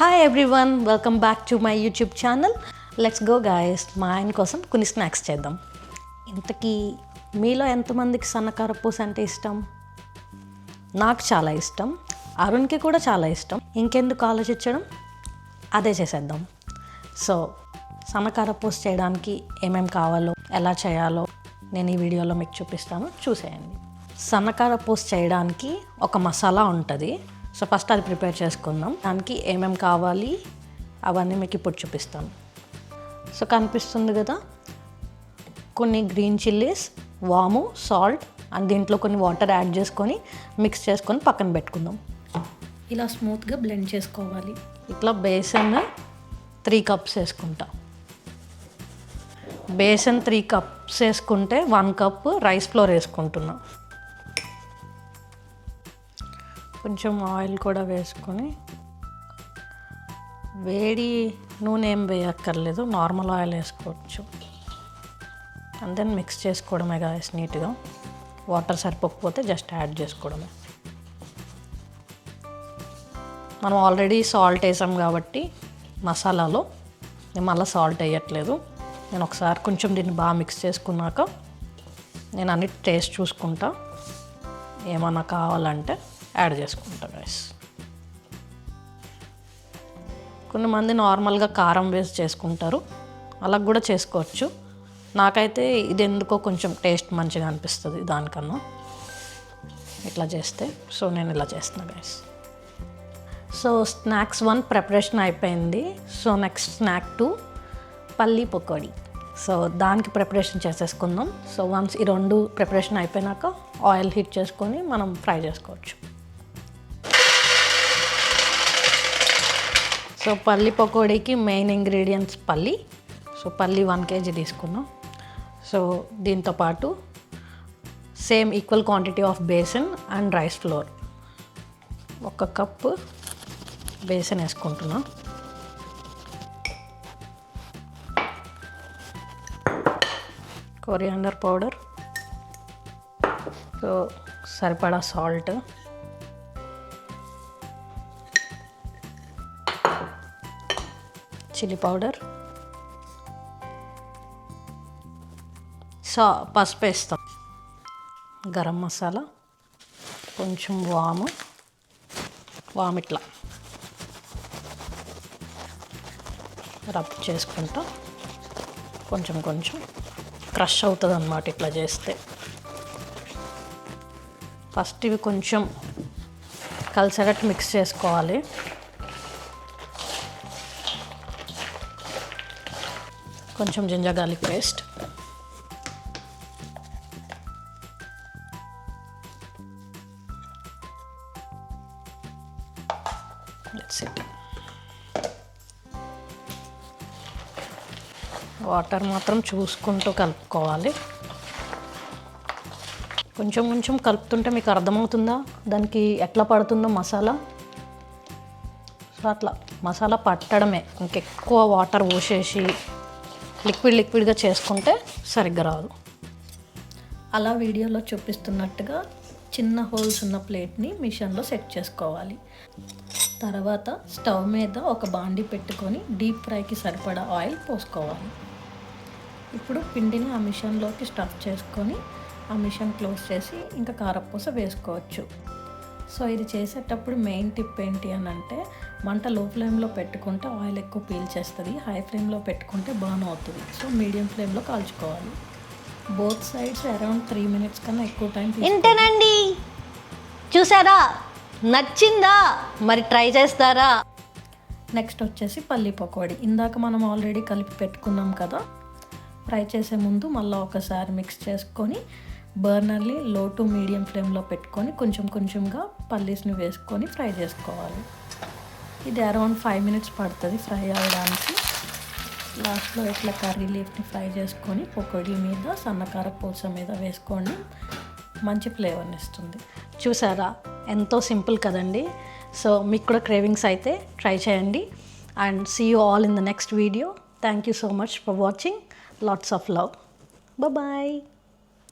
Hi everyone, welcome back to my YouTube channel. Let's go guys. మా ఆయన కోసం కొన్ని స్నాక్స్ చేద్దాం. ఇంతకీ మీలో ఎంతమందికి సన్నకారపూస అంటే ఇష్టం? నాకు చాలా ఇష్టం, అరుణ్కి కూడా చాలా ఇష్టం. ఇంకెందుకు ఆలోచించడం, అదే చేసేద్దాం. సో సన్నకారపూస చేయడానికి ఏమేమి కావాలో, ఎలా చేయాలో నేను ఈ వీడియోలో మీకు చూపిస్తాను, చూసేయండి. సన్నకారపూస చేయడానికి ఒక మసాలా ఉంటుంది. సో ఫస్ట్ అది ప్రిపేర్ చేసుకుందాం. దానికి ఏమేమి కావాలి అవన్నీ మీకు ఇప్పుడు చూపిస్తాను. సో కనిపిస్తుంది కదా, కొన్ని గ్రీన్ చిల్లీస్, వాము, సాల్ట్ అండ్ దీంట్లో కొన్ని వాటర్ యాడ్ చేసుకొని మిక్స్ చేసుకొని పక్కన పెట్టుకుందాం. ఇలా స్మూత్గా బ్లెండ్ చేసుకోవాలి. ఇట్లా బేసన్ 3 కప్స్ వేసుకుంటా. బేసన్ 3 కప్స్ వేసుకుంటే 1 కప్ రైస్ ఫ్లోర్ వేసుకుంటున్నా. కొంచెం ఆయిల్ కూడా వేసుకొని, వేడి నూనె ఏం వేయక్కర్లేదు, నార్మల్ ఆయిల్ వేసుకోవచ్చు. అండ్ దెన్ మిక్స్ చేసుకోవడమే గాయస్ నీట్గా. వాటర్ సరిపోకపోతే జస్ట్ యాడ్ చేసుకోవడమే. మనం ఆల్రెడీ సాల్ట్ వేసాం కాబట్టి మసాలాలో నేను మళ్ళీ సాల్ట్ వేయట్లేదు. నేను ఒకసారి కొంచెం దీన్ని బాగా మిక్స్ చేసుకున్నాక నేను అన్ని టేస్ట్ చూసుకుంటా, ఏమన్నా కావాలంటే యాడ్ చేసుకుంటా గైస్. కొంతమంది నార్మల్గా కారం వేసి చేసుకుంటారు, అలా కూడా చేసుకోవచ్చు. నాకైతే ఇది ఎందుకో కొంచెం టేస్ట్ మంచిగా అనిపిస్తుంది దానికన్నా ఇట్లా చేస్తే. సో నేను ఇలా చేస్తున్నా గైస్. సో స్నాక్స్ 1 ప్రిపరేషన్ అయిపోయింది. సో నెక్స్ట్ స్నాక్ 2 పల్లీ పకోడీ. సో దానికి ప్రిపరేషన్ చేసేసుకుందాం. సో వన్స్ ఈ 2 ప్రిపరేషన్ అయిపోయినాక ఆయిల్ హీట్ చేసుకొని మనం ఫ్రై చేసుకోవచ్చు. సో పల్లి పకోడీకి మెయిన్ ఇంగ్రీడియంట్స్ పల్లి. సో పల్లి 1 kg తీసుకున్నాం. సో దీంతోపాటు same equal quantity of besan and rice flour. 1 cup besan వేసుకుంటున్నా. కొరియాండర్ పౌడర్, సో సరిపడా సాల్ట్, చిల్లీ పౌడర్, పసుపు వేస్తాం, గరం మసాలా, కొంచెం వాము ఇట్లా రబ్ చేసుకుంటా. కొంచెం క్రష్ అవుతుంది అన్నమాట ఇట్లా చేస్తే. ఫస్ట్ ఇవి కొంచెం కలిసేటట్టు మిక్స్ చేసుకోవాలి. కొంచెం జింజర్ గార్లిక్ పేస్ట్, వాటర్ మాత్రం చూసుకుంటూ కలుపుకోవాలి. కొంచెం కలుపుతుంటే మీకు అర్థమవుతుందా దానికి ఎట్లా పడుతుందో మసాలా. సో అట్లా మసాలా పట్టడమే, ఇంకెక్కువ వాటర్ పోసేసి లిక్విడ్గా చేసుకుంటే సరిగ్గా రాదు. అలా వీడియోలో చూపిస్తున్నట్టుగా చిన్న హోల్స్ ఉన్న ప్లేట్ని మిషన్లో సెట్ చేసుకోవాలి. తర్వాత స్టవ్ మీద ఒక బాండీ పెట్టుకొని డీప్ ఫ్రైకి సరిపడా ఆయిల్ పోసుకోవాలి. ఇప్పుడు పిండిని ఆ మిషన్లోకి స్టఫ్ చేసుకొని ఆ మిషన్ క్లోజ్ చేసి ఇంకా కారపూస వేసుకోవచ్చు. సో ఇది చేసేటప్పుడు మెయిన్ టిప్ ఏంటి అని అంటే, మంట లో ఫ్లేమ్లో పెట్టుకుంటే ఆయిల్ ఎక్కువ పీల్చేస్తుంది, హై ఫ్లేమ్లో పెట్టుకుంటే బర్న్ అవుతుంది. సో మీడియం ఫ్లేమ్లో కాల్చుకోవాలి. బోత్ సైడ్స్ అరౌండ్ 3 minutes కన్నా ఎక్కువ టైం. ఇంతేనండి, చూసారా, నచ్చిందా? మరి ట్రై చేస్తారా? నెక్స్ట్ వచ్చేసి పల్లి పకోడీ. ఇందాక మనం ఆల్రెడీ కలిపి పెట్టుకున్నాం కదా, ఫ్రై చేసే ముందు మళ్ళీ ఒకసారి మిక్స్ చేసుకొని బర్నర్ని లో టు మీడియం ఫ్లేమ్లో పెట్టుకొని కొంచెంగా పల్లీస్ని వేసుకొని ఫ్రై చేసుకోవాలి. ఇది అరౌండ్ 5 minutes పడుతుంది ఫ్రై అవ్వడానికి. లాస్ట్లో ఇట్లా కర్రీ లీఫ్ని ఫ్రై చేసుకొని పకోడీ మీద, సన్నకారపూస మీద వేసుకోండి, మంచి ఫ్లేవర్ని ఇస్తుంది. చూసారా, ఎంతో సింపుల్ కదండి. సో మీకు కూడా క్రేవింగ్స్ అయితే ట్రై చేయండి. And see you all in the next video. Thank you so much for watching. Lots of love. Bye-bye.